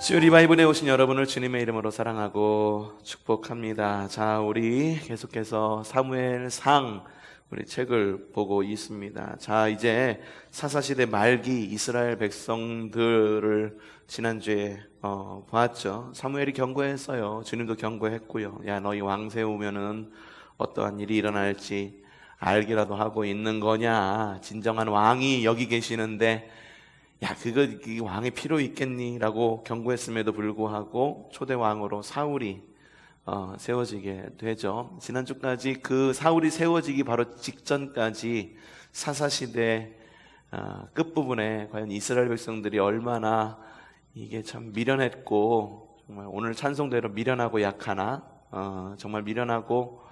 수요 리바이블에 오신 여러분을 주님의 이름으로 사랑하고 축복합니다. 자, 우리 계속해서 사무엘상 우리 책을 보고 있습니다. 자, 이제 사사시대 말기 이스라엘 백성들을 지난주에 보았죠. 사무엘이 경고했어요. 주님도 경고했고요. 야, 너희 왕 세우면은 어떠한 일이 일어날지 알기라도 하고 있는 거냐. 진정한 왕이 여기 계시는데 야, 그 왕이 필요 있겠니? 라고 경고했음에도 불구하고 초대 왕으로 사울이 세워지게 되죠. 지난주까지 그 사울이 세워지기 바로 직전까지 사사시대 끝부분에 과연 이스라엘 백성들이 얼마나 이게 참 미련했고, 정말 오늘 찬송대로 미련하고 약하나 정말 미련하고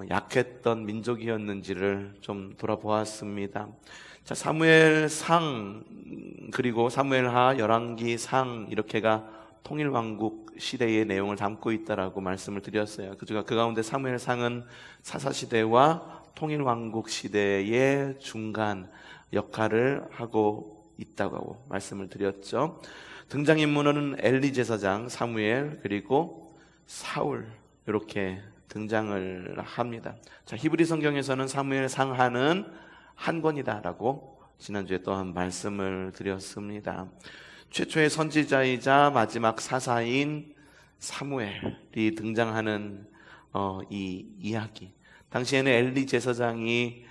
약했던 민족이었는지를 좀 돌아보았습니다. 자, 사무엘상 그리고 사무엘하, 열왕기상 이렇게가 통일왕국 시대의 내용을 담고 있다라고 말씀을 드렸어요. 그 가운데 사무엘상은 사사시대와 통일왕국 시대의 중간 역할을 하고 있다고 말씀을 드렸죠. 등장인물은 엘리 제사장, 사무엘, 그리고 사울 이렇게 등장을 합니다. 자, 히브리 성경에서는 사무엘상하는 한 권이다라고 지난주에 또한 말씀을 드렸습니다. 최초의 선지자이자 마지막 사사인 사무엘이 등장하는 이 이야기. 당시에는 엘리 제사장이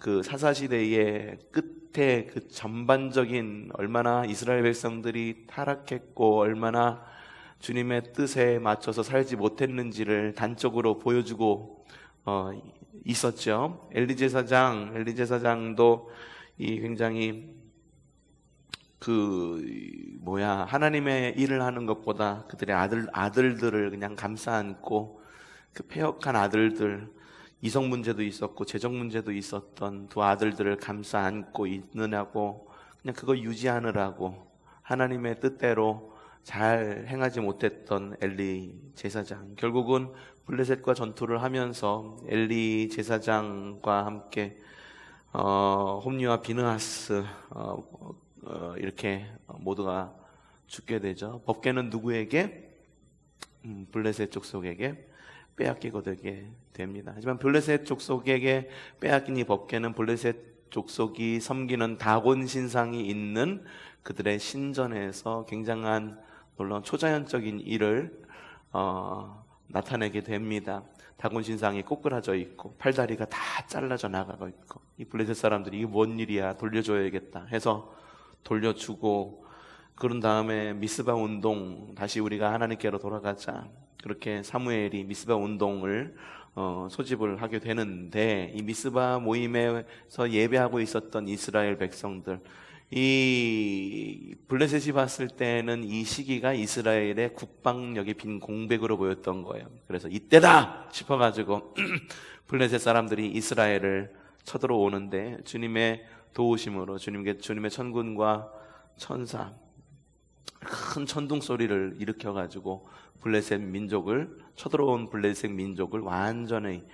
그 사사시대의 끝에 그 전반적인 얼마나 이스라엘 백성들이 타락했고 얼마나 주님의 뜻에 맞춰서 살지 못했는지를 단적으로 보여주고 있었죠. 엘리 제사장도 이 굉장히 하나님의 일을 하는 것보다 그들의 아들들을 그냥 감싸 안고 그 패역한 아들들, 이성 문제도 있었고 재정 문제도 있었던 두 아들들을 감싸 안고 있느냐고 그냥 그거 유지하느라고 하나님의 뜻대로 잘 행하지 못했던 엘리 제사장, 결국은 블레셋과 전투를 하면서 엘리 제사장과 함께 홈리와 비느하스 이렇게 모두가 죽게 되죠. 법궤는 누구에게? 블레셋 족속에게 빼앗기게 되게 됩니다. 하지만 블레셋 족속에게 빼앗긴 이 법궤는 블레셋 족속이 섬기는 다곤 신상이 있는 그들의 신전에서 굉장한 물론 초자연적인 일을 나타내게 됩니다. 다곤 신상이 꼬꾸라져 있고 팔다리가 다 잘라져 나가고 있고 이 블레셋 사람들이 이게 뭔 일이야 돌려줘야겠다 해서 돌려주고, 그런 다음에 미스바 운동, 다시 우리가 하나님께로 돌아가자, 그렇게 사무엘이 미스바 운동을 소집을 하게 되는데, 이 미스바 모임에서 예배하고 있었던 이스라엘 백성들, 이 블레셋이 봤을 때는 이 시기가 이스라엘의 국방력이 빈 공백으로 보였던 거예요. 그래서 이때다 싶어가지고 블레셋 사람들이 이스라엘을 쳐들어오는데 주님의 도우심으로 주님의 천군과 천사 큰 천둥 소리를 일으켜가지고 쳐들어온 블레셋 민족을 완전히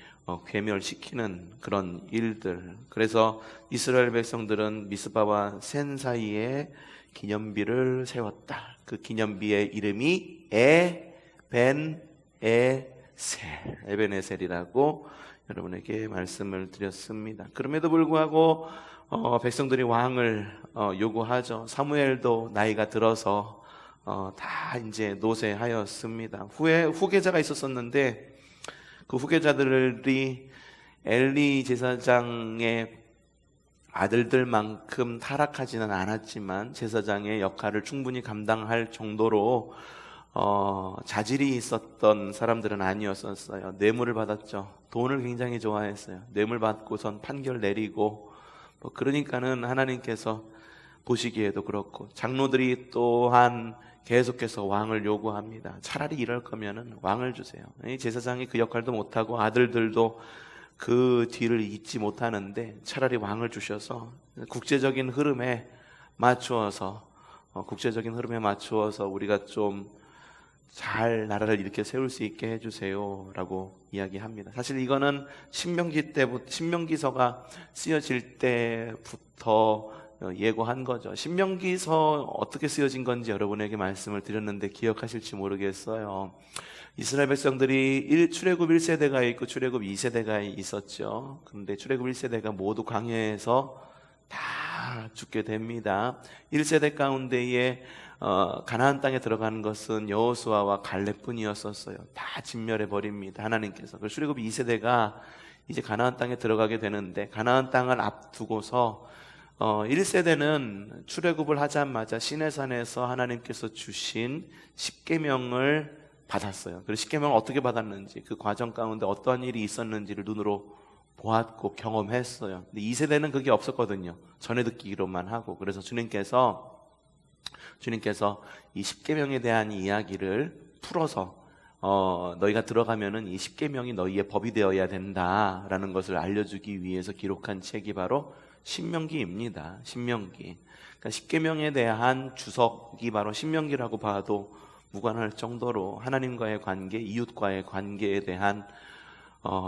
괴멸시키는 그런 일들. 그래서 이스라엘 백성들은 미스바와 센 사이에 기념비를 세웠다. 그 기념비의 이름이 에벤에셀이라고 여러분에게 말씀을 드렸습니다. 그럼에도 불구하고 백성들이 왕을 요구하죠. 사무엘도 나이가 들어서 다 이제 노쇠하였습니다. 후계자가 있었었는데 그 후계자들이 엘리 제사장의 아들들만큼 타락하지는 않았지만 제사장의 역할을 충분히 감당할 정도로 자질이 있었던 사람들은 아니었었어요. 뇌물을 받았죠. 돈을 굉장히 좋아했어요. 뇌물 받고선 판결 내리고 그러니까는 하나님께서 보시기에도 그렇고, 장로들이 또한 계속해서 왕을 요구합니다. 차라리 이럴 거면은 왕을 주세요. 제사장이 그 역할도 못하고 아들들도 그 뒤를 잇지 못하는데 차라리 왕을 주셔서 국제적인 흐름에 맞추어서 우리가 좀 잘 나라를 이렇게 세울 수 있게 해주세요 라고 이야기합니다. 사실 이거는 신명기서가 쓰여질 때부터 예고한 거죠. 신명기서 어떻게 쓰여진 건지 여러분에게 말씀을 드렸는데 기억하실지 모르겠어요. 이스라엘 백성들이 출애굽 1세대가 있고 출애굽 2세대가 있었죠. 그런데 출애굽 1세대가 모두 광야에서 다 죽게 됩니다. 1세대 가운데에 가나안 땅에 들어가는 것은 여호수아와 갈렙뿐이었었어요. 다 진멸해 버립니다. 하나님께서. 그리고 출애굽 2세대가 이제 가나안 땅에 들어가게 되는데 가나안 땅을 앞두고서 1세대는 출애굽을 하자마자 시내산에서 하나님께서 주신 십계명을 받았어요. 그리고 십계명을 어떻게 받았는지, 그 과정 가운데 어떠한 일이 있었는지를 눈으로 보았고 경험했어요. 근데 2세대는 그게 없었거든요. 전해 듣기로만 하고. 그래서 주님께서 이 십계명에 대한 이야기를 풀어서 너희가 들어가면은 이 십계명이 너희의 법이 되어야 된다라는 것을 알려주기 위해서 기록한 책이 바로 신명기입니다. 신명기. 그러니까 십계명에 대한 주석이 바로 신명기라고 봐도 무관할 정도로 하나님과의 관계, 이웃과의 관계에 대한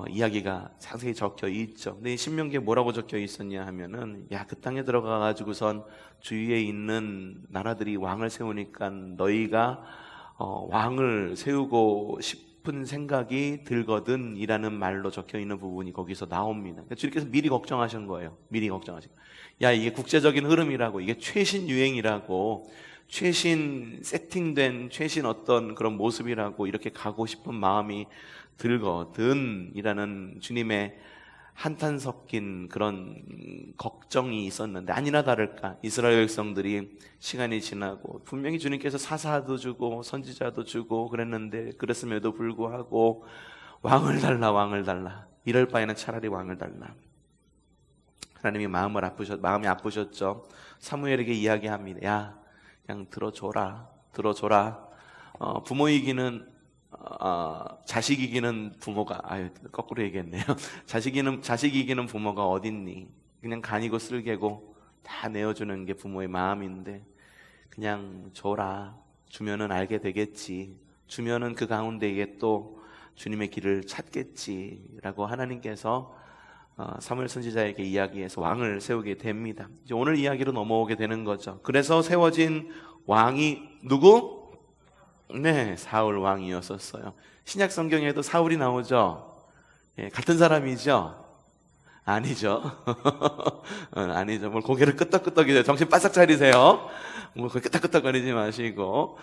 이야기가 자세히 적혀 있죠. 근데 이 신명기에 뭐라고 적혀 있었냐 하면은, 야, 그 땅에 들어가 가지고선 주위에 있는 나라들이 왕을 세우니까 너희가 왕을 세우고 싶은 생각이 들거든 이라는 말로 적혀 있는 부분이 거기서 나옵니다. 그러니까 주님께서 미리 걱정하신 거예요. 미리 걱정하신 거예요. 야, 이게 국제적인 흐름이라고, 이게 최신 유행이라고, 최신 세팅된 최신 어떤 그런 모습이라고 이렇게 가고 싶은 마음이 들거든 이라는 주님의 한탄 섞인 그런 걱정이 있었는데, 아니나 다를까 이스라엘 백성들이 시간이 지나고 분명히 주님께서 사사도 주고 선지자도 주고 그랬는데, 그랬음에도 불구하고 왕을 달라, 이럴 바에는 차라리 왕을 달라. 하나님이 마음이 아프셨죠. 사무엘에게 이야기합니다. 야, 그냥 들어줘라. 부모 이기는 자식 이기는 부모가, 거꾸로 얘기했네요. 자식 이기는 부모가 어딨니? 그냥 간이고 쓸개고 다 내어주는 게 부모의 마음인데, 그냥 줘라. 주면은 알게 되겠지. 주면은 그 가운데에 또 주님의 길을 찾겠지라고 하나님께서 사무엘 선지자에게 이야기해서 왕을 세우게 됩니다. 이제 오늘 이야기로 넘어오게 되는 거죠. 그래서 세워진 왕이 누구? 네, 사울 왕이었었어요. 신약 성경에도 사울이 나오죠. 예, 같은 사람이죠? 아니죠. 아니죠. 뭘 고개를 끄덕끄덕이세요. 정신 바싹 차리세요. 뭐 끄덕끄덕거리지 마시고.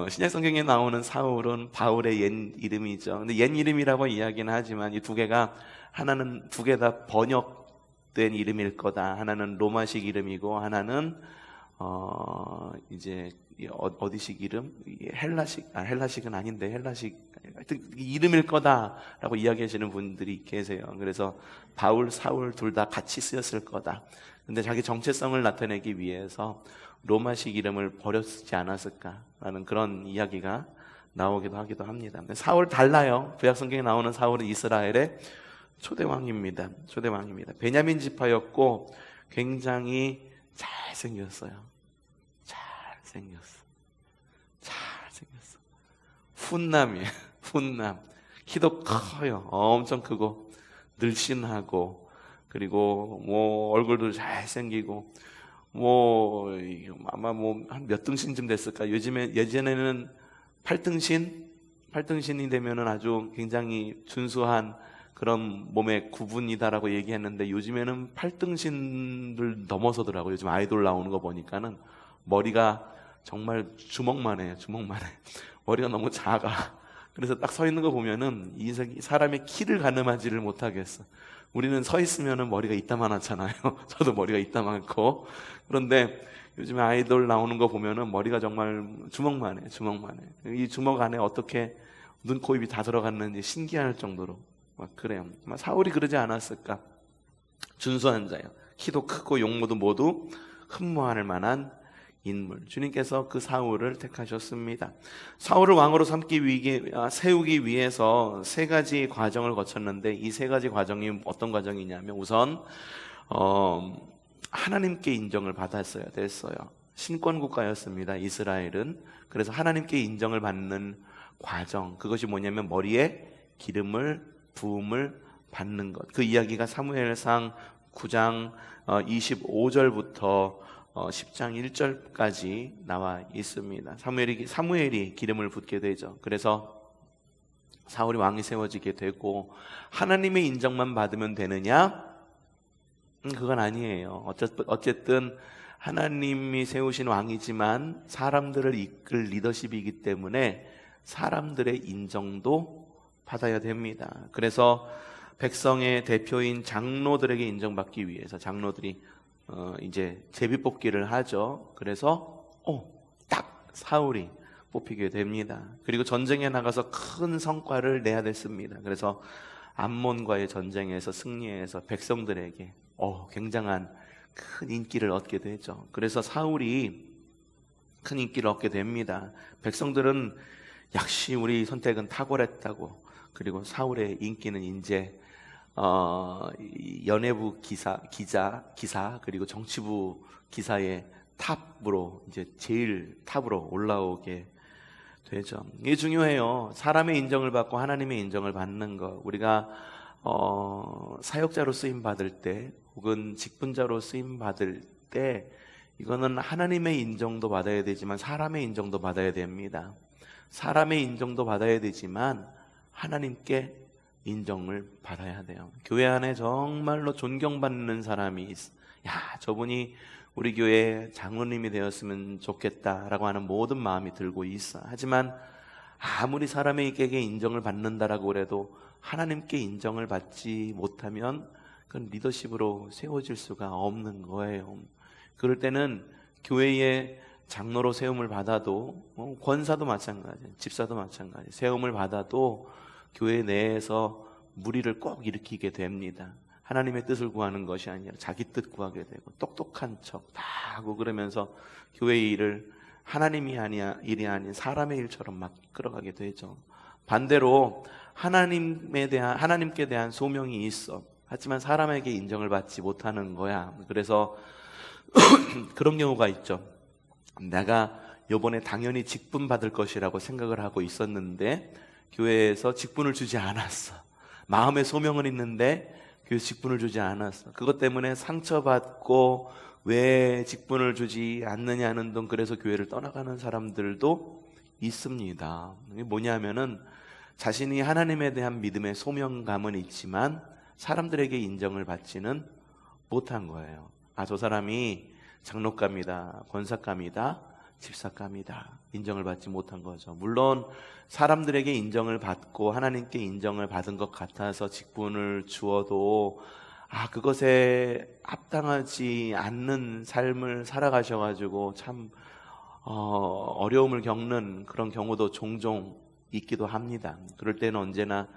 신약 성경에 나오는 사울은 바울의 옛 이름이죠. 근데 옛 이름이라고 이야기는 하지만 이 두 개가, 하나는 두 개 다 번역된 이름일 거다. 하나는 로마식 이름이고 하나는 이제 어디식 이름? 헬라식은 아닌데 헬라식, 하여튼 이름일 거다라고 이야기하시는 분들이 계세요. 그래서 바울, 사울 둘 다 같이 쓰였을 거다. 근데 자기 정체성을 나타내기 위해서 로마식 이름을 버렸지 않았을까라는 그런 이야기가 나오기도 하기도 합니다. 사울 달라요. 구약 성경에 나오는 사울은 이스라엘의 초대왕입니다. 베냐민 지파였고 굉장히 잘생겼어요. 훈남이에요. 훈남. 키도 커요. 엄청 크고 늘씬하고, 그리고 뭐 얼굴도 잘생기고, 뭐 아마 뭐 한 몇 등신쯤 됐을까? 예전에는 8등신이 되면은 아주 굉장히 준수한 그런 몸의 구분이다라고 얘기했는데, 요즘에는 8등신을 넘어서더라고요. 요즘 아이돌 나오는 거 보니까는 머리가 정말 주먹만 해요. 머리가 너무 작아. 그래서 딱 서 있는 거 보면은 이 사람의 키를 가늠하지를 못하겠어. 우리는 서 있으면은 머리가 이따만하잖아요. 저도 머리가 이따만고. 그런데 요즘에 아이돌 나오는 거 보면은 머리가 정말 주먹만 해. 이 주먹 안에 어떻게 눈, 코, 입이 다 들어갔는지 신기할 정도로 막 그래요. 사울이 그러지 않았을까? 준수한 자예요. 키도 크고 용모도 모두 흠모할 만한 인물. 주님께서 그 사울을 택하셨습니다. 사울을 왕으로 세우기 위해서 세 가지 과정을 거쳤는데, 이 세 가지 과정이 어떤 과정이냐면, 우선 하나님께 인정을 받았어야 됐어요. 신권 국가였습니다, 이스라엘은. 그래서 하나님께 인정을 받는 과정, 그것이 뭐냐면 머리에 기름을 부음을 받는 것. 그 이야기가 사무엘상 9장 25절부터 10장 1절까지 나와 있습니다. 사무엘이 기름을 붓게 되죠. 그래서 사울이 왕이 세워지게 되고, 하나님의 인정만 받으면 되느냐? 그건 아니에요. 어쨌든 하나님이 세우신 왕이지만 사람들을 이끌 리더십이기 때문에 사람들의 인정도 받아야 됩니다. 그래서 백성의 대표인 장로들에게 인정받기 위해서 장로들이 이제 제비뽑기를 하죠. 그래서 딱 사울이 뽑히게 됩니다. 그리고 전쟁에 나가서 큰 성과를 내야 됐습니다. 그래서 암몬과의 전쟁에서 승리해서 백성들에게 굉장한 큰 인기를 얻게 되죠. 그래서 사울이 큰 인기를 얻게 됩니다. 백성들은 역시 우리 선택은 탁월했다고. 그리고 사울의 인기는 이제 연예부 기사 그리고 정치부 기사의 탑으로, 이제 제일 탑으로 올라오게 되죠. 이게 중요해요. 사람의 인정을 받고 하나님의 인정을 받는 것. 우리가 사역자로 쓰임 받을 때 혹은 직분자로 쓰임 받을 때 이거는 하나님의 인정도 받아야 되지만 사람의 인정도 받아야 됩니다. 사람의 인정도 받아야 되지만 하나님께 인정을 받아야 돼요. 교회 안에 정말로 존경받는 사람이 있어. 저분이 우리 교회 장로님이 되었으면 좋겠다라고 하는 모든 마음이 들고 있어. 하지만 아무리 사람에게 인정을 받는다라고 그래도 하나님께 인정을 받지 못하면 그건 리더십으로 세워질 수가 없는 거예요. 그럴 때는 교회에 장로로 세움을 받아도, 권사도 마찬가지, 집사도 마찬가지, 세움을 받아도 교회 내에서 무리를 꼭 일으키게 됩니다. 하나님의 뜻을 구하는 것이 아니라 자기 뜻 구하게 되고, 똑똑한 척 다 하고 그러면서 교회의 일을 하나님이 일이 아닌 사람의 일처럼 막 끌어가게 되죠. 반대로 하나님께 대한 소명이 있어. 하지만 사람에게 인정을 받지 못하는 거야. 그래서 그런 경우가 있죠. 내가 이번에 당연히 직분 받을 것이라고 생각을 하고 있었는데 교회에서 직분을 주지 않았어. 마음의 소명은 있는데 교회에서 직분을 주지 않았어. 그것 때문에 상처받고 왜 직분을 주지 않느냐는 등 그래서 교회를 떠나가는 사람들도 있습니다. 이게 뭐냐면은 자신이 하나님에 대한 믿음의 소명감은 있지만 사람들에게 인정을 받지는 못한 거예요. 저 사람이 장로감이다, 권사감이다, 집사감이다, 인정을 받지 못한 거죠. 물론 사람들에게 인정을 받고 하나님께 인정을 받은 것 같아서 직분을 주어도 그것에 합당하지 않는 삶을 살아가셔가지고 참 어려움을 겪는 그런 경우도 종종 있기도 합니다. 그럴 때는 언제나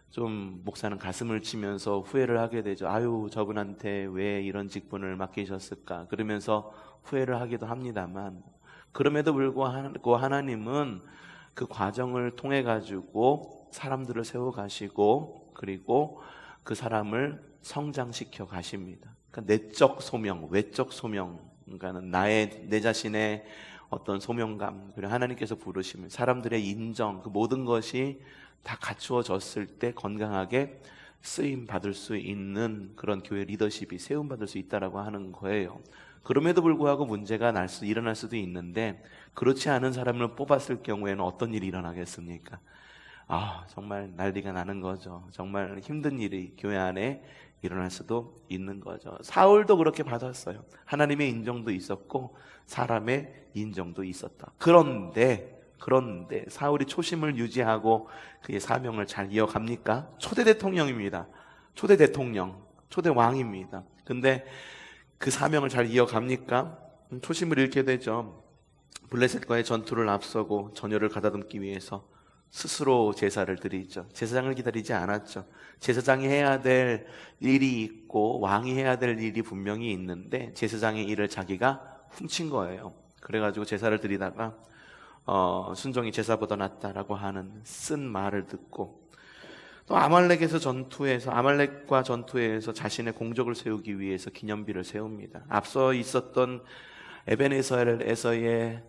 좀 목사는 가슴을 치면서 후회를 하게 되죠. 저분한테 왜 이런 직분을 맡기셨을까 그러면서 후회를 하기도 합니다만, 그럼에도 불구하고 하나님은 그 과정을 통해 가지고 사람들을 세워 가시고 그리고 그 사람을 성장시켜 가십니다. 그러니까 내적 소명, 외적 소명, 그러니까는 내 자신의 어떤 소명감, 그리고 하나님께서 부르시면 사람들의 인정, 그 모든 것이 다 갖추어졌을 때 건강하게 쓰임 받을 수 있는 그런 교회 리더십이 세움 받을 수 있다라고 하는 거예요. 그럼에도 불구하고 문제가 일어날 수도 있는데, 그렇지 않은 사람을 뽑았을 경우에는 어떤 일이 일어나겠습니까? 정말 난리가 나는 거죠. 정말 힘든 일이 교회 안에 일어날 수도 있는 거죠. 사울도 그렇게 받았어요. 하나님의 인정도 있었고 사람의 인정도 있었다. 그런데 사울이 초심을 유지하고 그의 사명을 잘 이어갑니까? 초대 대통령입니다. 초대 대통령, 초대 왕입니다. 근데 그 사명을 잘 이어갑니까? 초심을 잃게 되죠. 블레셋과의 전투를 앞서고 전열을 가다듬기 위해서 스스로 제사를 드리죠. 제사장을 기다리지 않았죠. 제사장이 해야 될 일이 있고 왕이 해야 될 일이 분명히 있는데 제사장의 일을 자기가 훔친 거예요. 그래가지고 제사를 드리다가 순종이 제사보다 낫다라고 하는 쓴 말을 듣고, 또 아말렉과 전투에서 자신의 공적을 세우기 위해서 기념비를 세웁니다. 앞서 있었던 에베네셀에서의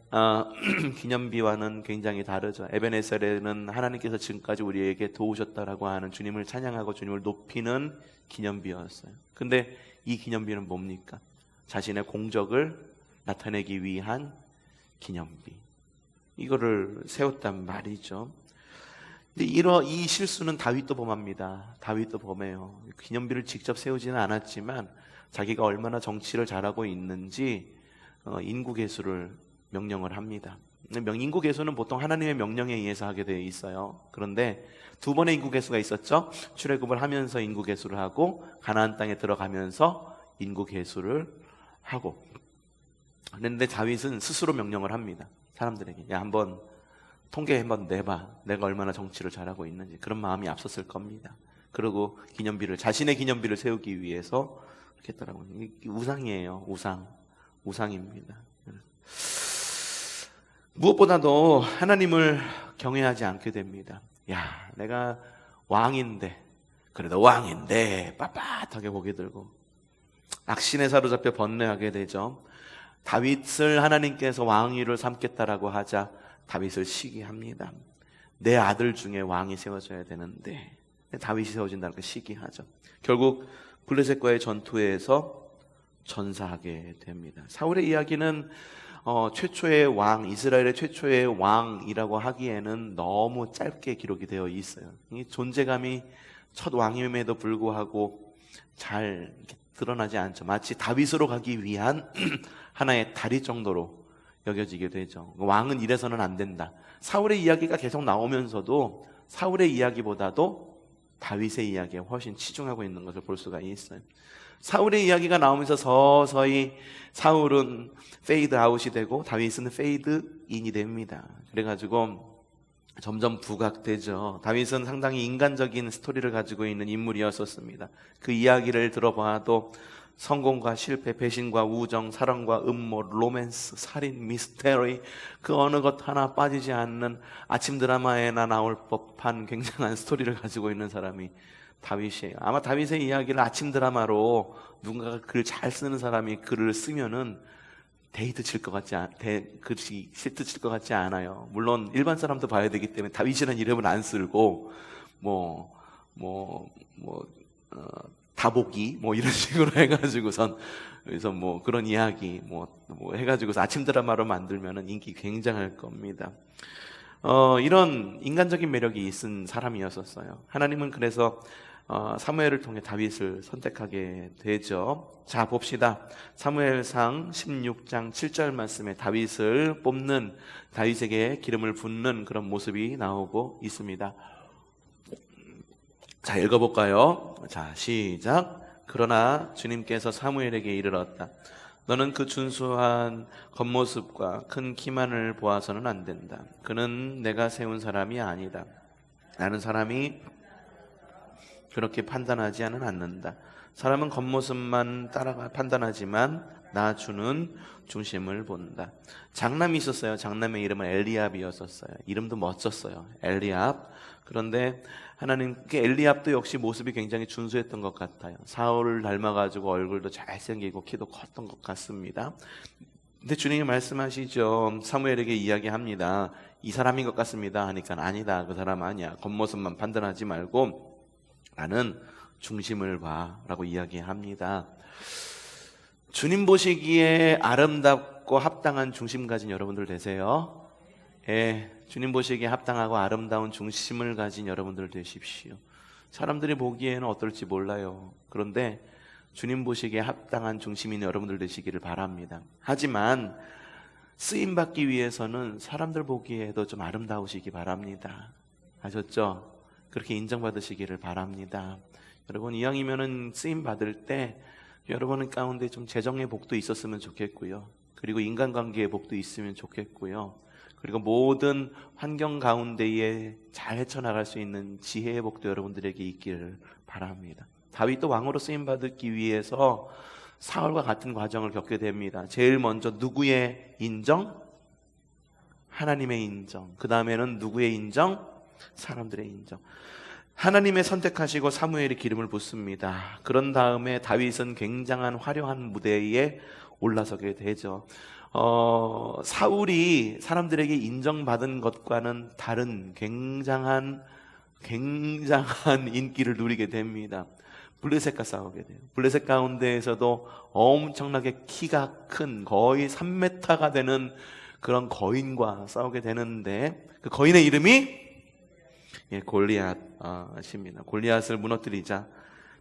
기념비와는 굉장히 다르죠. 에베네셀에는 하나님께서 지금까지 우리에게 도우셨다라고 하는 주님을 찬양하고 주님을 높이는 기념비였어요. 근데 이 기념비는 뭡니까? 자신의 공적을 나타내기 위한 기념비. 이거를 세웠단 말이죠. 근데 이 실수는 다윗도 범합니다. 다윗도 범해요. 기념비를 직접 세우지는 않았지만 자기가 얼마나 정치를 잘하고 있는지 인구계수를 명령을 합니다. 인구계수는 보통 하나님의 명령에 의해서 하게 되어 있어요. 그런데 두 번의 인구계수가 있었죠. 출애굽을 하면서 인구계수를 하고 가나안 땅에 들어가면서 인구계수를 하고. 그런데 다윗은 스스로 명령을 합니다. 사람들에게 야 한번 통계 한번 내봐. 내가 얼마나 정치를 잘하고 있는지. 그런 마음이 앞섰을 겁니다. 그리고 자신의 기념비를 세우기 위해서 그렇게 했더라고요. 우상이에요. 우상입니다. 무엇보다도 하나님을 경외하지 않게 됩니다. 야, 내가 왕인데, 그래도 왕인데 빳빳하게 고개 들고 악신에 사로잡혀 번뇌하게 되죠. 다윗을 하나님께서 왕위를 삼겠다라고 하자 다윗을 시기합니다. 내 아들 중에 왕이 세워져야 되는데 다윗이 세워진다는 걸 시기하죠. 결국 블레셋과의 전투에서 전사하게 됩니다. 사울의 이야기는 최초의 왕, 이스라엘의 최초의 왕이라고 하기에는 너무 짧게 기록이 되어 있어요. 이 존재감이 첫 왕임에도 불구하고 잘 드러나지 않죠. 마치 다윗으로 가기 위한 하나의 다리 정도로 여겨지게 되죠. 왕은 이래서는 안 된다. 사울의 이야기가 계속 나오면서도 사울의 이야기보다도 다윗의 이야기에 훨씬 치중하고 있는 것을 볼 수가 있어요. 사울의 이야기가 나오면서 서서히 사울은 페이드 아웃이 되고 다윗은 페이드 인이 됩니다. 그래가지고 점점 부각되죠. 다윗은 상당히 인간적인 스토리를 가지고 있는 인물이었었습니다. 그 이야기를 들어봐도 성공과 실패, 배신과 우정, 사랑과 음모, 로맨스, 살인, 미스테리, 그 어느 것 하나 빠지지 않는 아침 드라마에나 나올 법한 굉장한 스토리를 가지고 있는 사람이 다윗이에요. 아마 다윗의 이야기를 아침 드라마로 누군가가 글 잘 쓰는 사람이 글을 쓰면은 데이트 칠 것 같지 글이 시트 칠 것 같지 않아요. 물론 일반 사람도 봐야 되기 때문에 다윗이라는 이름은 안 쓰고 다보기 이런 식으로 해가지고선 그래서 그런 이야기 해가지고서 아침 드라마로 만들면은 인기 굉장할 겁니다. 이런 인간적인 매력이 있은 사람이었었어요. 하나님은 그래서 사무엘을 통해 다윗을 선택하게 되죠. 자, 봅시다. 사무엘상 16장 7절 말씀에 다윗을 뽑는, 다윗에게 기름을 붓는 그런 모습이 나오고 있습니다. 자, 읽어볼까요? 자, 시작. 그러나 주님께서 사무엘에게 이르렀다. 너는 그 준수한 겉모습과 큰 키만을 보아서는 안 된다. 그는 내가 세운 사람이 아니다. 나는 사람이 그렇게 판단하지는 않는다. 사람은 겉모습만 따라가 판단하지만 나 주는 중심을 본다. 장남이 있었어요. 장남의 이름은 엘리압이었었어요. 이름도 멋졌어요. 엘리압. 그런데 하나님께 엘리압도 역시 모습이 굉장히 준수했던 것 같아요. 사울을 닮아가지고 얼굴도 잘생기고 키도 컸던 것 같습니다. 근데 주님이 말씀하시죠. 사무엘에게 이야기합니다. 이 사람인 것 같습니다 하니까 아니다. 그 사람 아니야. 겉모습만 판단하지 말고 나는 중심을 봐 라고 이야기합니다. 주님 보시기에 아름답고 합당한 중심 가진 여러분들 되세요. 예, 주님 보시기에 합당하고 아름다운 중심을 가진 여러분들 되십시오. 사람들이 보기에는 어떨지 몰라요. 그런데 주님 보시기에 합당한 중심인 여러분들 되시기를 바랍니다. 하지만 쓰임받기 위해서는 사람들 보기에도 좀 아름다우시기 바랍니다. 아셨죠? 그렇게 인정받으시기를 바랍니다. 여러분, 이왕이면은 쓰임받을 때 여러분 가운데 좀 재정의 복도 있었으면 좋겠고요. 그리고 인간관계의 복도 있으면 좋겠고요. 그리고 모든 환경 가운데에 잘 헤쳐나갈 수 있는 지혜의 복도 여러분들에게 있기를 바랍니다. 다윗도 왕으로 쓰임받기 위해서 사울과 같은 과정을 겪게 됩니다. 제일 먼저 누구의 인정? 하나님의 인정. 그 다음에는 누구의 인정? 사람들의 인정. 하나님의 선택하시고 사무엘이 기름을 붓습니다. 그런 다음에 다윗은 굉장한 화려한 무대에 올라서게 되죠. 사울이 사람들에게 인정받은 것과는 다른 굉장한 인기를 누리게 됩니다. 블레셋과 싸우게 돼요. 블레셋 가운데에서도 엄청나게 키가 큰 거의 3m가 되는 그런 거인과 싸우게 되는데, 그 거인의 이름이 골리앗입니다. 골리앗을 무너뜨리자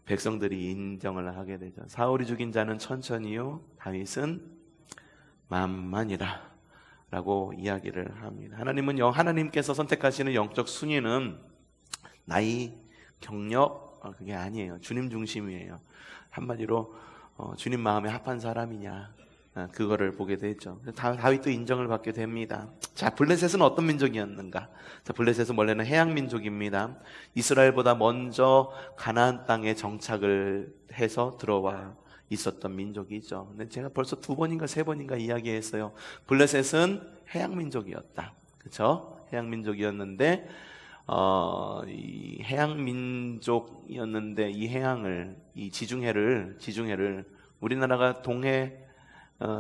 백성들이 인정을 하게 되죠. 사울이 죽인 자는 천천히요, 다윗은 만만이라 라고 이야기를 합니다. 하나님께서 선택하시는 영적 순위는 나이, 경력, 그게 아니에요. 주님 중심이에요. 한마디로 주님 마음에 합한 사람이냐, 그거를 보게 되죠. 다윗도 인정을 받게 됩니다. 자, 블레셋은 어떤 민족이었는가? 자, 블레셋은 원래는 해양 민족입니다. 이스라엘보다 먼저 가나안 땅에 정착을 해서 들어와 있었던 민족이죠. 근데 제가 벌써 2번인가 3번인가 이야기했어요. 블레셋은 해양 민족이었다. 그렇죠? 해양 민족이었는데 이 해양 민족이었는데 이 지중해를 우리나라가 동해,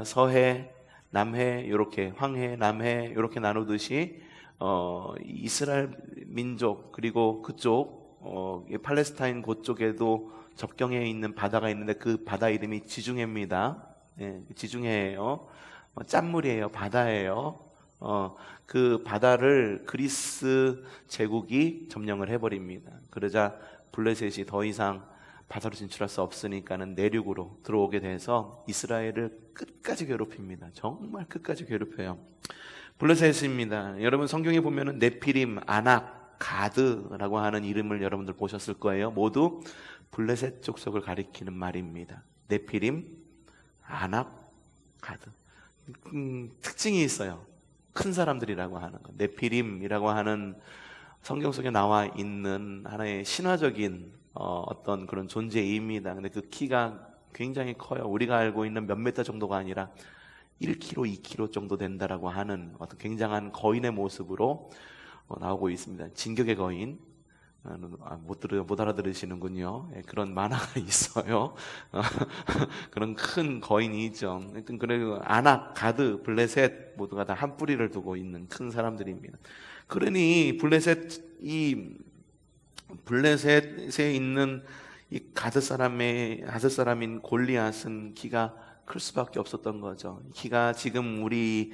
서해, 남해, 이렇게 황해, 남해 이렇게 나누듯이 이스라엘 민족, 그리고 그쪽 팔레스타인 그쪽에도 접경에 있는 바다가 있는데 그 바다 이름이 지중해입니다. 지중해예요. 짠물이에요. 바다예요. 그 바다를 그리스 제국이 점령을 해버립니다. 그러자 블레셋이 더 이상 바다로 진출할 수 없으니까는 내륙으로 들어오게 돼서 이스라엘을 끝까지 괴롭힙니다. 정말 끝까지 괴롭혀요. 블레셋입니다. 여러분 성경에 보면은 네피림, 아낙, 가드라고 하는 이름을 여러분들 보셨을 거예요. 모두 블레셋 족속을 가리키는 말입니다. 네피림, 아낙, 가드. 특징이 있어요. 큰 사람들이라고 하는 거. 네피림이라고 하는 성경 속에 나와 있는 하나의 신화적인 어떤 그런 존재입니다. 근데 그 키가 굉장히 커요. 우리가 알고 있는 몇 미터 정도가 아니라 1kg, 2kg 정도 된다라고 하는 어떤 굉장한 거인의 모습으로 나오고 있습니다. 진격의 거인. 못 알아들으시는군요. 그런 만화가 있어요. 그런 큰 거인이 있죠. 하여튼 그리고 아낙, 가드, 블레셋 모두가 다 한 뿌리를 두고 있는 큰 사람들입니다. 그러니 블레셋에 있는 이 가드 사람인 골리앗은 키가 클 수밖에 없었던 거죠. 키가 지금 우리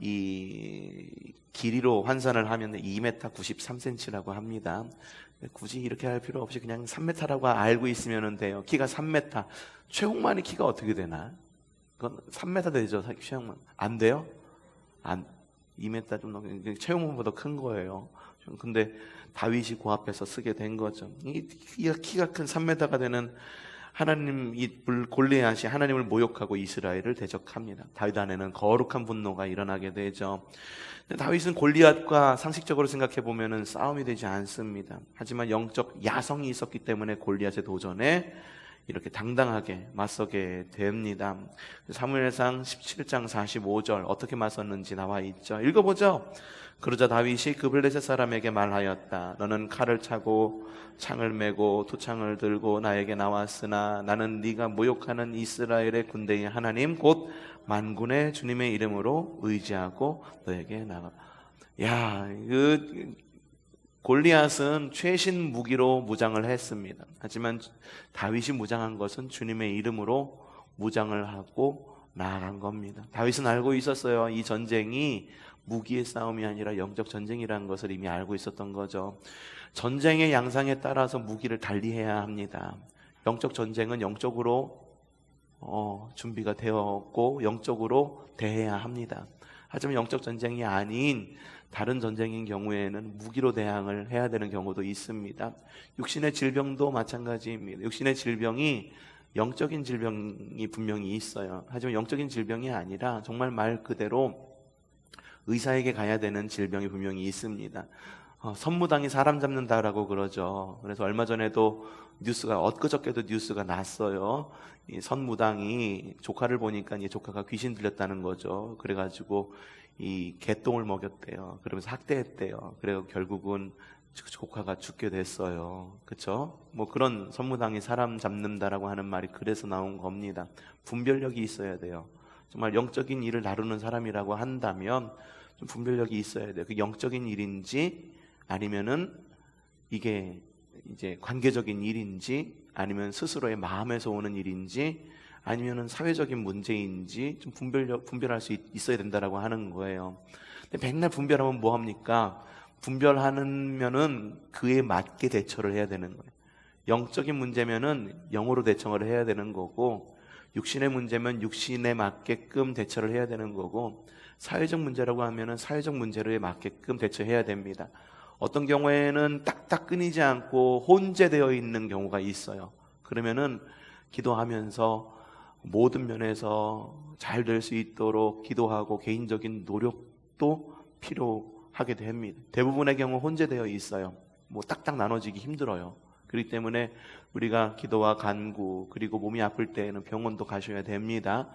이 길이로 환산을 하면 2m 93cm라고 합니다. 굳이 이렇게 할 필요 없이 그냥 3m라고 알고 있으면 돼요. 키가 3m. 최홍만이 키가 어떻게 되나? 그건 3m 되죠. 최홍만. 안 돼요? 2m 좀 넘게. 최홍만보다 큰 거예요. 근데 다윗이 그 앞에서 쓰게 된 거죠. 이 키가 큰 3m가 되는 이 골리앗이 하나님을 모욕하고 이스라엘을 대적합니다. 다윗 안에는 거룩한 분노가 일어나게 되죠. 다윗은 골리앗과 상식적으로 생각해 보면은 싸움이 되지 않습니다. 하지만 영적 야성이 있었기 때문에 골리앗의 도전에 이렇게 당당하게 맞서게 됩니다. 사무엘상 17장 45절 어떻게 맞섰는지 나와 있죠. 읽어보죠. 그러자 다윗이 그 블레셋 사람에게 말하였다. 너는 칼을 차고 창을 메고 투창을 들고 나에게 나왔으나 나는 네가 모욕하는 이스라엘의 군대의 하나님 곧 만군의 주님의 이름으로 의지하고 너에게 나가. 골리앗은 최신 무기로 무장을 했습니다. 하지만 다윗이 무장한 것은 주님의 이름으로 무장을 하고 나아간 겁니다. 다윗은 알고 있었어요. 이 전쟁이 무기의 싸움이 아니라 영적 전쟁이라는 것을 이미 알고 있었던 거죠. 전쟁의 양상에 따라서 무기를 달리해야 합니다. 영적 전쟁은 영적으로 준비가 되었고 영적으로 대해야 합니다. 하지만 영적 전쟁이 아닌 다른 전쟁인 경우에는 무기로 대항을 해야 되는 경우도 있습니다. 육신의 질병도 마찬가지입니다. 육신의 질병이 영적인 질병이 분명히 있어요. 하지만 영적인 질병이 아니라 정말 말 그대로 의사에게 가야 되는 질병이 분명히 있습니다. 선무당이 사람 잡는다라고 그러죠. 그래서 얼마 전에도 엊그저께도 뉴스가 났어요. 이 선무당이 조카를 보니까 이 조카가 귀신 들렸다는 거죠. 그래가지고 이 개똥을 먹였대요. 그러면서 학대했대요. 그래서 결국은 조카가 죽게 됐어요. 그렇죠? 뭐 그런 선무당이 사람 잡는다라고 하는 말이 그래서 나온 겁니다. 분별력이 있어야 돼요. 정말 영적인 일을 다루는 사람이라고 한다면 좀 분별력이 있어야 돼요. 그 영적인 일인지 아니면은 이게 이제 관계적인 일인지 아니면 스스로의 마음에서 오는 일인지 아니면은 사회적인 문제인지 좀 분별할 수 있어야 된다라고 하는 거예요. 근데 맨날 분별하면 뭐 합니까? 분별하면은 그에 맞게 대처를 해야 되는 거예요. 영적인 문제면은 영으로 대처를 해야 되는 거고, 육신의 문제면 육신에 맞게끔 대처를 해야 되는 거고, 사회적 문제라고 하면은 사회적 문제로에 맞게끔 대처해야 됩니다. 어떤 경우에는 딱딱 끊이지 않고 혼재되어 있는 경우가 있어요. 그러면은 기도하면서 모든 면에서 잘 될 수 있도록 기도하고 개인적인 노력도 필요하게 됩니다. 대부분의 경우 혼재되어 있어요. 뭐 딱딱 나눠지기 힘들어요. 그렇기 때문에 우리가 기도와 간구 그리고 몸이 아플 때에는 병원도 가셔야 됩니다.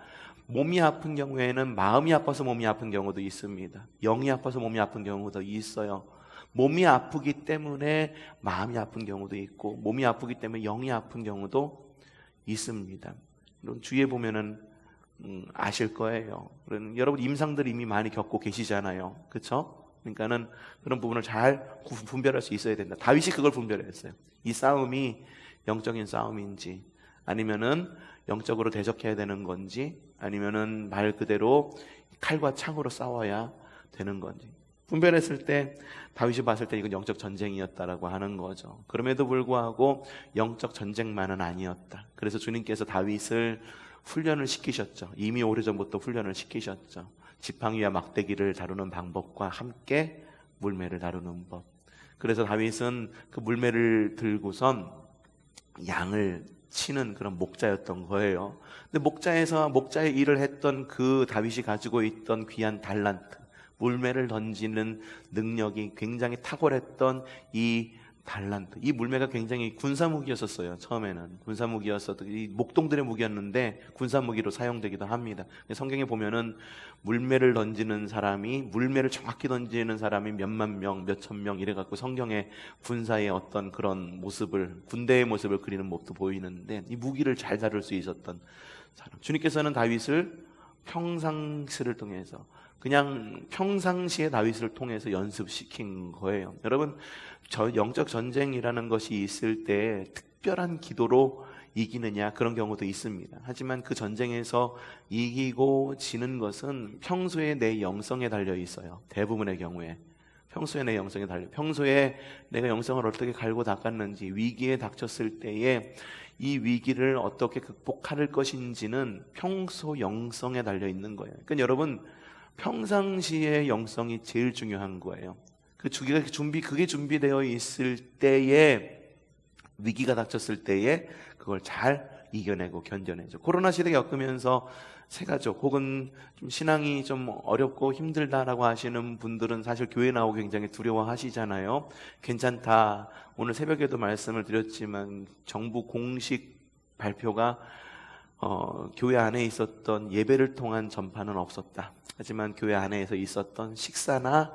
몸이 아픈 경우에는 마음이 아파서 몸이 아픈 경우도 있습니다. 영이 아파서 몸이 아픈 경우도 있어요. 몸이 아프기 때문에 마음이 아픈 경우도 있고 몸이 아프기 때문에 영이 아픈 경우도 있습니다. 그럼 주위에 보면은 아실 거예요. 여러분 임상들 이미 많이 겪고 계시잖아요. 그렇죠? 그러니까는 그런 부분을 잘 분별할 수 있어야 된다. 다윗이 그걸 분별했어요. 이 싸움이 영적인 싸움인지 아니면은 영적으로 대적해야 되는 건지 아니면은 말 그대로 칼과 창으로 싸워야 되는 건지 분별했을 때 다윗이 봤을 때 이건 영적 전쟁이었다라고 하는 거죠. 그럼에도 불구하고 영적 전쟁만은 아니었다. 그래서 주님께서 다윗을 훈련을 시키셨죠. 이미 오래전부터 훈련을 시키셨죠. 지팡이와 막대기를 다루는 방법과 함께 물매를 다루는 법. 그래서 다윗은 그 물매를 들고선 양을 치는 그런 목자였던 거예요. 근데 목자의 일을 했던 그 다윗이 가지고 있던 귀한 달란트, 물매를 던지는 능력이 굉장히 탁월했던 이 달란트, 이 물매가 굉장히 군사무기였었어요. 처음에는 군사무기였어도 이 목동들의 무기였는데 군사무기로 사용되기도 합니다. 성경에 보면은 물매를 던지는 사람이 물매를 정확히 던지는 사람이 몇만 명, 몇천 명 이래갖고 성경에 군사의 어떤 그런 모습을 군대의 모습을 그리는 모습도 보이는데 이 무기를 잘 다룰 수 있었던 사람. 주님께서는 다윗을 평상시를 통해서 그냥 평상시의 다윗을 통해서 연습시킨 거예요. 여러분, 저 영적 전쟁이라는 것이 있을 때 특별한 기도로 이기느냐 그런 경우도 있습니다. 하지만 그 전쟁에서 이기고 지는 것은 평소에 내 영성에 달려 있어요. 대부분의 경우에 평소에 내 영성에 달려. 평소에 내가 영성을 어떻게 갈고 닦았는지 위기에 닥쳤을 때에 이 위기를 어떻게 극복할 것인지는 평소 영성에 달려 있는 거예요. 그러니까 여러분 평상시의 영성이 제일 중요한 거예요. 그게 준비되어 있을 때에 위기가 닥쳤을 때에 그걸 잘 이겨내고 견뎌내죠. 코로나 시대 겪으면서 새가족 혹은 좀 신앙이 좀 어렵고 힘들다라고 하시는 분들은 사실 교회 나오고 굉장히 두려워하시잖아요. 괜찮다. 오늘 새벽에도 말씀을 드렸지만 정부 공식 발표가 교회 안에 있었던 예배를 통한 전파는 없었다. 하지만 교회 안에서 있었던 식사나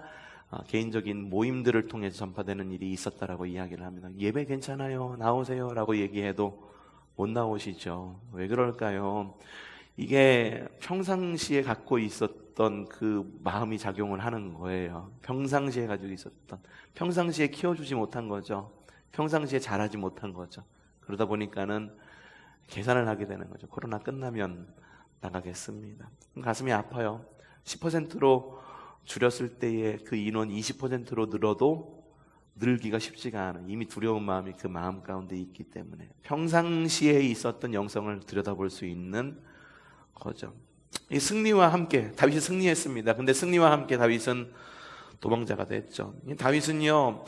개인적인 모임들을 통해서 전파되는 일이 있었다라고 이야기를 합니다. 예배 괜찮아요. 나오세요. 라고 얘기해도 못 나오시죠. 왜 그럴까요? 이게 평상시에 갖고 있었던 그 마음이 작용을 하는 거예요. 평상시에 가지고 있었던, 평상시에 키워주지 못한 거죠. 평상시에 잘하지 못한 거죠. 그러다 보니까는 계산을 하게 되는 거죠. 코로나 끝나면 나가겠습니다. 가슴이 아파요. 10%로 줄였을 때의 그 인원 20%로 늘어도 늘기가 쉽지가 않아요. 이미 두려운 마음이 그 마음 가운데 있기 때문에 평상시에 있었던 영성을 들여다볼 수 있는 거죠. 이 승리와 함께 다윗이 승리했습니다. 근데 승리와 함께 다윗은 도망자가 됐죠. 다윗은요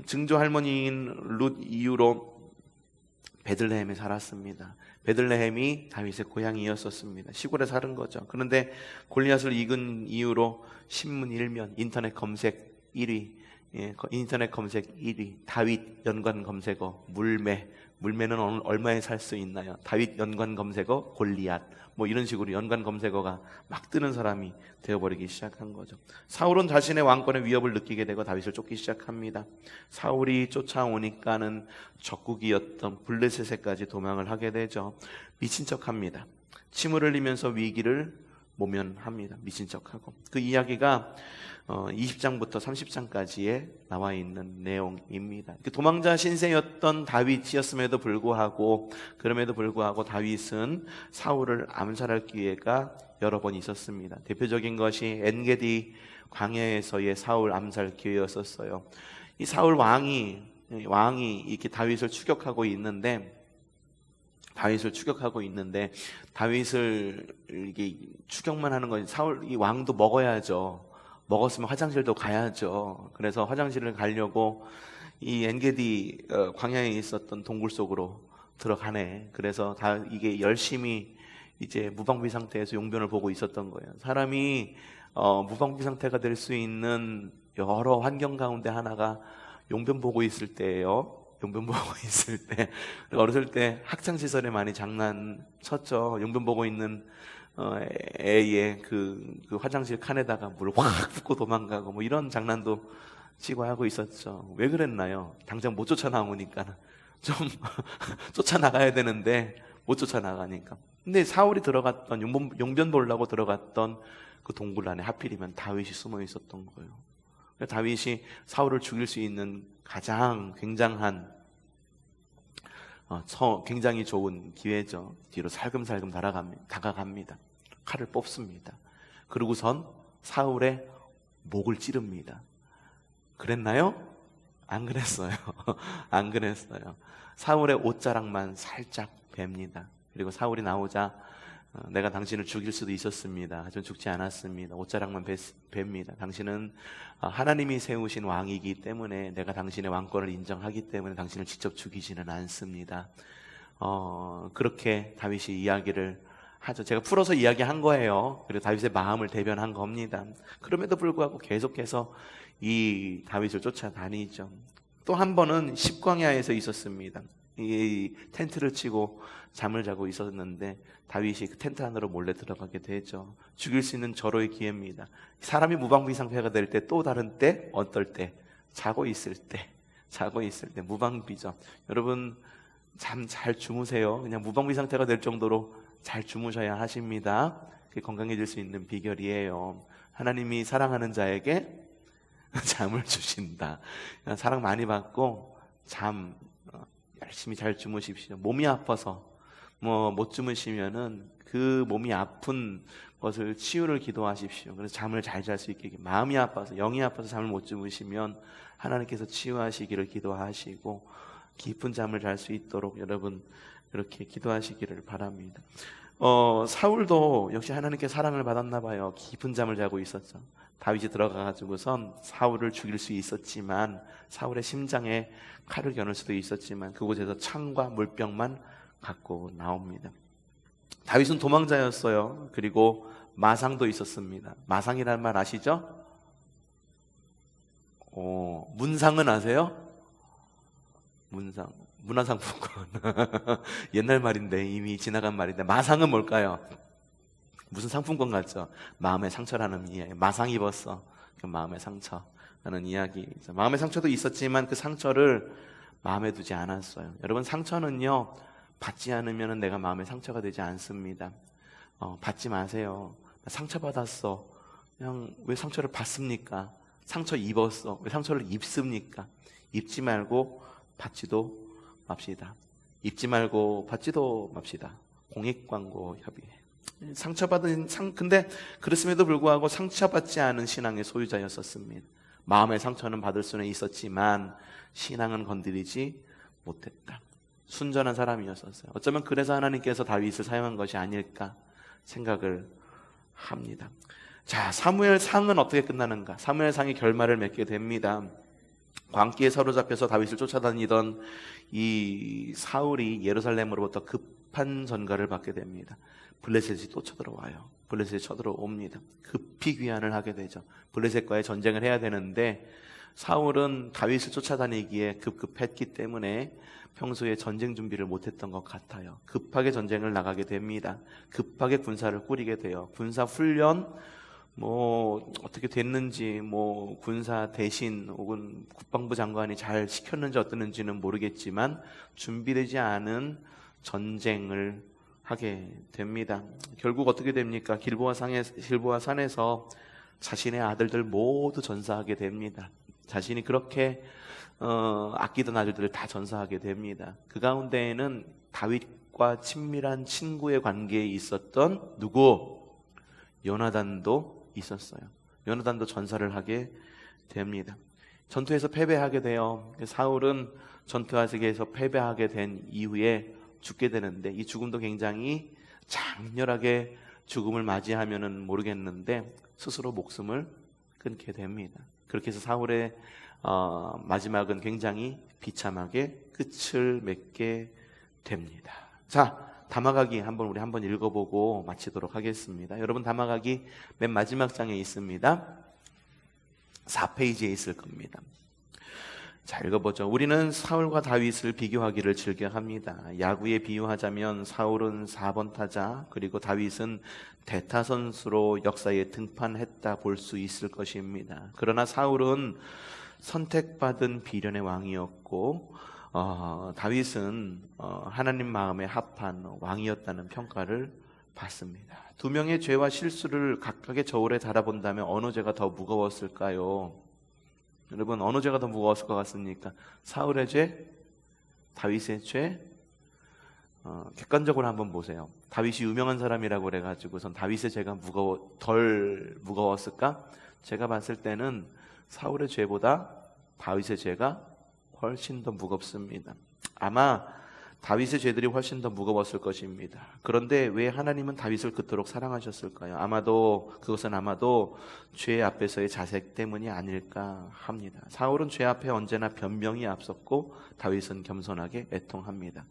증조 할머니인 룻 이후로 베들레헴에 살았습니다. 베들레헴이 다윗의 고향이었었습니다. 시골에 사는 거죠. 그런데 골리앗을 이긴 이후로 신문 1면, 인터넷 검색 1위, 예, 인터넷 검색 1위 다윗 연관 검색어 물매는 오늘 얼마에 살 수 있나요? 다윗 연관 검색어 골리앗 뭐 이런 식으로 연관 검색어가 막 뜨는 사람이 되어버리기 시작한 거죠. 사울은 자신의 왕권의 위협을 느끼게 되고 다윗을 쫓기 시작합니다. 사울이 쫓아오니까는 적국이었던 블레셋에까지 도망을 하게 되죠. 미친 척합니다. 침을 흘리면서 위기를 모면합니다. 미친 척하고. 그 이야기가 20장부터 30장까지에 나와 있는 내용입니다. 도망자 신세였던 다윗이었음에도 불구하고 다윗은 사울을 암살할 기회가 여러 번 있었습니다. 대표적인 것이 엔게디 광야에서의 사울 암살 기회였었어요. 이 사울 왕이 이렇게 다윗을 추격하고 있는데 다윗을 이게 추격만 하는 건 이 왕도 먹어야죠. 먹었으면 화장실도 가야죠. 그래서 화장실을 가려고 이 엔게디 광야에 있었던 동굴 속으로 들어가네. 그래서 이게 열심히 이제 무방비 상태에서 용변을 보고 있었던 거예요. 사람이 무방비 상태가 될 수 있는 여러 환경 가운데 하나가 용변 보고 있을 때예요. 용변 보고 있을 때, 어렸을 때 학창 시절에 많이 장난쳤죠. 용변 보고 있는 애의 그 화장실 칸에다가 물을 확 붓고 도망가고 뭐 이런 장난도 치고 하고 있었죠. 왜 그랬나요? 당장 못 쫓아나오니까 좀 쫓아나가야 되는데 못 쫓아나가니까. 근데 사울이 들어갔던 용변 보려고 들어갔던 그 동굴 안에 하필이면 다윗이 숨어 있었던 거예요. 다윗이 사울을 죽일 수 있는 가장 굉장한 굉장히 좋은 기회죠. 뒤로 살금살금 다가갑니다. 칼을 뽑습니다. 그러고선 사울의 목을 찌릅니다. 그랬나요? 안 그랬어요. 안 그랬어요. 사울의 옷자락만 살짝 뱁니다. 그리고 사울이 나오자 내가 당신을 죽일 수도 있었습니다. 하지만 죽지 않았습니다. 옷자락만 뵙니다. 당신은 하나님이 세우신 왕이기 때문에 내가 당신의 왕권을 인정하기 때문에 당신을 직접 죽이지는 않습니다. 그렇게 다윗이 이야기를 하죠. 제가 풀어서 이야기한 거예요. 그리고 다윗의 마음을 대변한 겁니다. 그럼에도 불구하고 계속해서 이 다윗을 쫓아다니죠. 또 한 번은 십광야에서 있었습니다. 이 텐트를 치고 잠을 자고 있었는데 다윗이 그 텐트 안으로 몰래 들어가게 되죠. 죽일 수 있는 절호의 기회입니다. 사람이 무방비 상태가 될 때 또 다른 때 어떨 때 자고 있을 때 무방비죠. 여러분 잠 잘 주무세요. 그냥 무방비 상태가 될 정도로 잘 주무셔야 하십니다. 그게 건강해질 수 있는 비결이에요. 하나님이 사랑하는 자에게 잠을 주신다. 사랑 많이 받고 잠 열심히 잘 주무십시오. 몸이 아파서 못 주무시면은 그 몸이 아픈 것을 치유를 기도하십시오. 그래서 잠을 잘 잘 수 있게. 마음이 아파서 영이 아파서 잠을 못 주무시면 하나님께서 치유하시기를 기도하시고 깊은 잠을 잘 수 있도록 여러분 그렇게 기도하시기를 바랍니다. 사울도 역시 하나님께 사랑을 받았나 봐요. 깊은 잠을 자고 있었죠. 다윗이 들어가가지고선 사울을 죽일 수 있었지만 사울의 심장에 칼을 겨눌 수도 있었지만 그곳에서 창과 물병만 갖고 나옵니다. 다윗은 도망자였어요. 그리고 마상도 있었습니다. 마상이라는 말 아시죠? 문상은 아세요? 문화상품권. 옛날 말인데 이미 지나간 말인데 마상은 뭘까요? 무슨 상품권 같죠? 마음의 상처라는 이야기. 마상 입었어. 그 마음의 상처라는 이야기. 마음의 상처도 있었지만 그 상처를 마음에 두지 않았어요. 여러분 상처는요 받지 않으면 내가 마음의 상처가 되지 않습니다. 받지 마세요. 상처받았어. 그냥 왜 상처를 받습니까? 상처 입었어. 왜 상처를 입습니까? 입지 말고 받지도 맙시다. 입지 말고 받지도 맙시다. 공익광고 협의회. 근데 그랬음에도 불구하고 상처받지 않은 신앙의 소유자였었습니다. 마음의 상처는 받을 수는 있었지만 신앙은 건드리지 못했다. 순전한 사람이었었어요. 어쩌면 그래서 하나님께서 다윗을 사용한 것이 아닐까 생각을 합니다. 자, 사무엘상은 어떻게 끝나는가? 사무엘상이 결말을 맺게 됩니다. 광기에 사로잡혀서 다윗을 쫓아다니던 이 사울이 예루살렘으로부터 급한 전가를 받게 됩니다. 블레셋이 또 쳐들어와요. 블레셋이 쳐들어옵니다. 급히 귀환을 하게 되죠. 블레셋과의 전쟁을 해야 되는데 사울은 다윗을 쫓아다니기에 급급했기 때문에 평소에 전쟁 준비를 못했던 것 같아요. 급하게 전쟁을 나가게 됩니다. 급하게 군사를 꾸리게 돼요. 군사 훈련 어떻게 됐는지, 군사 대신 혹은 국방부 장관이 잘 시켰는지 어땠는지는 모르겠지만 준비되지 않은 전쟁을 하게 됩니다. 결국 어떻게 됩니까? 길보아 산에서 자신의 아들들 모두 전사하게 됩니다. 자신이 그렇게 아끼던 아들들을 다 전사하게 됩니다. 그 가운데에는 다윗과 친밀한 친구의 관계에 있었던 누구? 요나단도 있었어요. 요나단도 전사를 하게 됩니다. 전투에서 패배하게 돼요. 사울은 전투에서 패배하게 된 이후에 죽게 되는데, 이 죽음도 굉장히 장렬하게 죽음을 맞이하면은 모르겠는데 스스로 목숨을 끊게 됩니다. 그렇게 해서 사울의 마지막은 굉장히 비참하게 끝을 맺게 됩니다. 자, 다마가기 우리 한번 읽어보고 마치도록 하겠습니다. 여러분, 다마가기 맨 마지막 장에 있습니다. 4페이지에 있을 겁니다. 자, 읽어보죠. 우리는 사울과 다윗을 비교하기를 즐겨합니다. 야구에 비유하자면 사울은 4번 타자, 그리고 다윗은 대타 선수로 역사에 등판했다 볼 수 있을 것입니다. 그러나 사울은 선택받은 비련의 왕이었고, 다윗은 하나님 마음에 합한 왕이었다는 평가를 받습니다. 두 명의 죄와 실수를 각각의 저울에 달아본다면 어느 죄가 더 무거웠을까요? 여러분, 어느 죄가 더 무거웠을 것 같습니까? 사울의 죄? 다윗의 죄? 객관적으로 한번 보세요. 다윗이 유명한 사람이라고 그래가지고선 다윗의 죄가 덜 무거웠을까? 제가 봤을 때는 사울의 죄보다 다윗의 죄가 훨씬 더 무겁습니다. 아마 다윗의 죄들이 훨씬 더 무거웠을 것입니다. 그런데 왜 하나님은 다윗을 그토록 사랑하셨을까요? 그것은 아마도 죄 앞에서의 자색 때문이 아닐까 합니다. 사울은 죄 앞에 언제나 변명이 앞섰고 다윗은 겸손하게 애통합니다.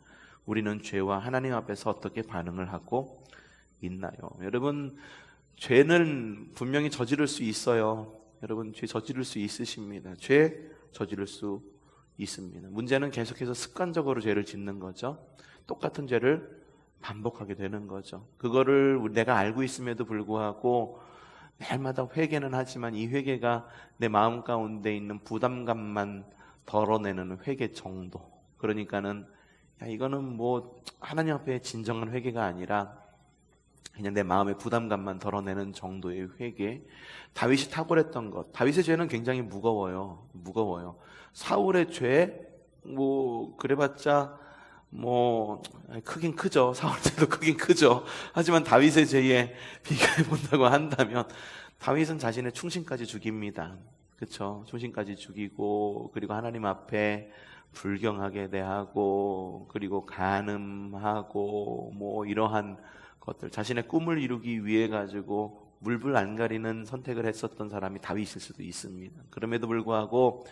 우리는 죄와 하나님 앞에서 어떻게 반응을 하고 있나요? 여러분, 죄는 분명히 저지를 수 있어요. 여러분, 죄 저지를 수 있으십니다. 죄 저지를 수 있습니다. 문제는 계속해서 습관적으로 죄를 짓는 거죠. 똑같은 죄를 반복하게 되는 거죠. 그거를 내가 알고 있음에도 불구하고 매일마다 회개는 하지만 이 회개가 내 마음 가운데 있는 부담감만 덜어내는 회개 정도. 그러니까는 이거는 하나님 앞에 진정한 회개가 아니라 그냥 내 마음의 부담감만 덜어내는 정도의 회개. 다윗이 탁월했던 것. 다윗의 죄는 굉장히 무거워요. 사울의 죄, 그래봤자, 크긴 크죠. 사울의 죄도 크긴 크죠. 하지만 다윗의 죄에 비교해본다고 한다면, 다윗은 자신의 충신까지 죽입니다. 그쵸? 충신까지 죽이고, 그리고 하나님 앞에 불경하게 대하고, 그리고 간음하고, 이러한 것들, 자신의 꿈을 이루기 위해 가지고 물불 안 가리는 선택을 했었던 사람이 다윗일 수도 있습니다. 그럼에도 불구하고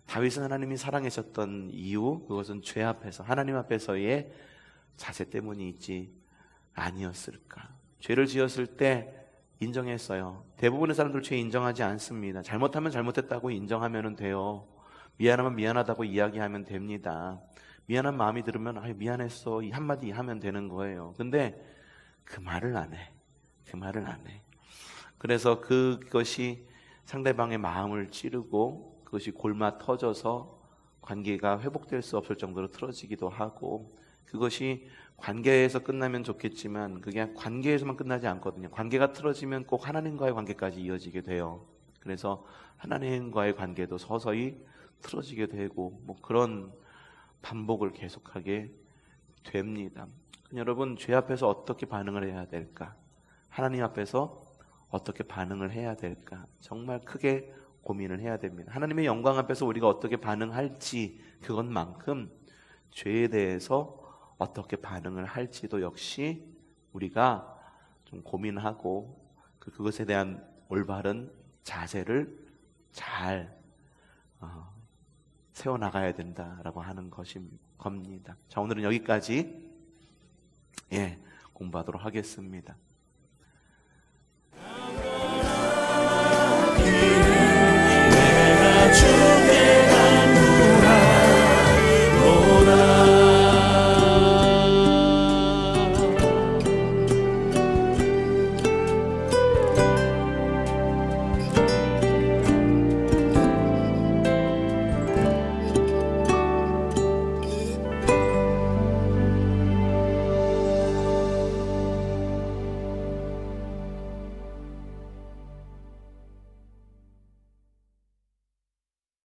다윗은 하나님이 사랑하셨던 이유, 그것은 죄 앞에서, 하나님 앞에서의 자세 때문이 있지 아니었을까. 죄를 지었을 때 인정했어요. 대부분의 사람들 죄 인정하지 않습니다. 잘못하면 잘못했다고 인정하면 돼요. 미안하면 미안하다고 이야기하면 됩니다. 미안한 마음이 들으면 미안했어 이 한마디 하면 되는 거예요. 근데 그 말을 안 해. 그래서 그것이 상대방의 마음을 찌르고 그것이 골마 터져서 관계가 회복될 수 없을 정도로 틀어지기도 하고, 그것이 관계에서 끝나면 좋겠지만 그게 관계에서만 끝나지 않거든요. 관계가 틀어지면 꼭 하나님과의 관계까지 이어지게 돼요. 그래서 하나님과의 관계도 서서히 틀어지게 되고 그런 반복을 계속하게 됩니다. 여러분, 죄 앞에서 어떻게 반응을 해야 될까? 하나님 앞에서 어떻게 반응을 해야 될까? 정말 크게 고민을 해야 됩니다. 하나님의 영광 앞에서 우리가 어떻게 반응할지, 그것만큼 죄에 대해서 어떻게 반응을 할지도 역시 우리가 좀 고민하고 그것에 대한 올바른 자세를 잘 세워나가야 된다라고 하는 겁니다. 자, 오늘은 여기까지 공부하도록 하겠습니다.